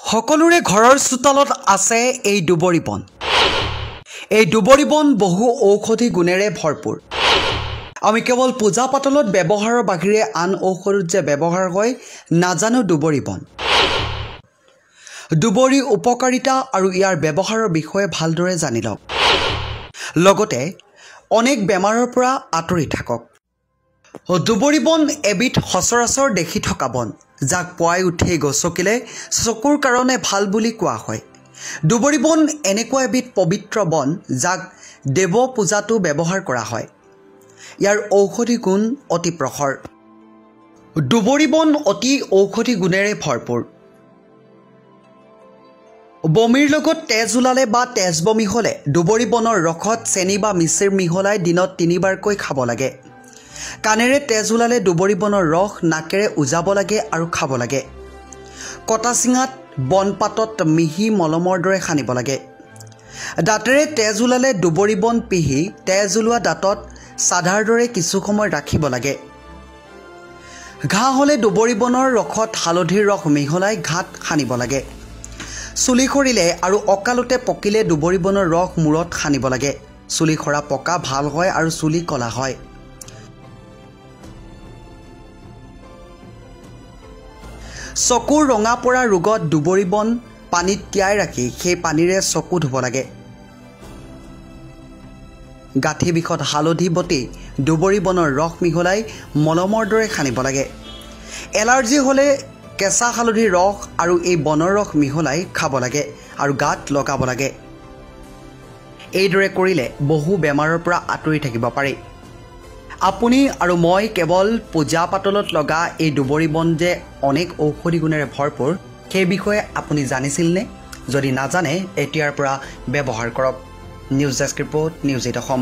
সকলোৰে ঘৰৰ চোতালত আছে এই দুবৰি বন। এই দুবৰি বন বহু ঔষধি গুণেৰে ভৰপূৰ। আমি কেৱল পূজা পাতলত ব্যৱহাৰৰ বাহিৰে আন ঔষধত যে ব্যৱহাৰ হয় নাজানো দুবৰি বন। দুবৰি উপকাৰিতা আৰু ইয়াৰ ব্যৱহাৰৰ বিষয়ে ভালদৰে জানি লওক। লগতে অনেক বেমাৰৰ পৰা আঁতৰি থাকক। দুবৰি বন এবিধ সচৰাচৰ দেখি থকা বন, যাক পুৱাই উঠি গছকিলে চকুৰ কাৰণে ভাল বুলি কোৱা হয়। দুবৰি বন এনেকুৱা এবিধ পবিত্ৰ বন যাক দেৱ পূজাতো ব্যৱহাৰ কৰা হয়। ইয়াৰ ঔষধি গুণ অতি প্ৰখৰ। দুবৰি বন অতি ঔষধি গুণেৰে ভৰপূৰ। বমিৰ লগত তেজ ওলালে বা তেজ বমি হ'লে দুবৰি বনৰ ৰসত চেনি বা মিচিৰ মিহলাই দিনত 3 বাৰকৈ খাব লাগে। কাণেৰে তেজ ওলালে দুবৰি বনৰ ৰস নাকেৰে উজাব লাগে আৰু খাব লাগে। কটা চিঙাত বনপাতত মিহি মলমৰ দৰে সানিব লাগে। দাঁতেৰে তেজ ওলালে দুবৰি বন পিহি তেজ ওলোৱা দাঁতত চাধাৰ দৰে কিছু সময় ৰাখিব লাগে। ঘাঁ হ'লে দুবৰি বনৰ ৰসত হালধিৰ ৰস মিহলাই ঘাত সানিব লাগে। চুলি সৰিলে আৰু অকালতে পকিলে দুবৰি বনৰ ৰস মূৰত সানিব লাগে। চুলি সৰা পকা ভাল হয় আৰু চুলি কলা হয়। চকুৰ ৰঙা পৰা ৰোগত দুবৰি বন পানীত তিয়াই ৰাখি সেই পানীৰে চকু ধুব লাগে। গাঁঠি বিষত হালধি বটি দুবৰি বনৰ ৰস মিহলাই মলমৰ দৰে সানিব লাগে। এলাৰ্জি হ'লে কেঁচা হালধিৰ ৰস আৰু এই বনৰ ৰস মিহলাই খাব লাগে আৰু গাত লগাব লাগে। এইদৰে কৰিলে বহু বেমাৰৰ পৰা আঁতৰি থাকিব পাৰি। আপুনি আৰু মই কেৱল পূজা পাতলত লগা এই দুবৰি বন যে অনেক ঔষধি গুণেৰে ভৰপূৰ সেই বিষয়ে আপুনি জানিছিলনে? যদি নাজানে এতিয়াৰ পৰা ব্যৱহাৰ কৰক। News desk report, news 8 Assam.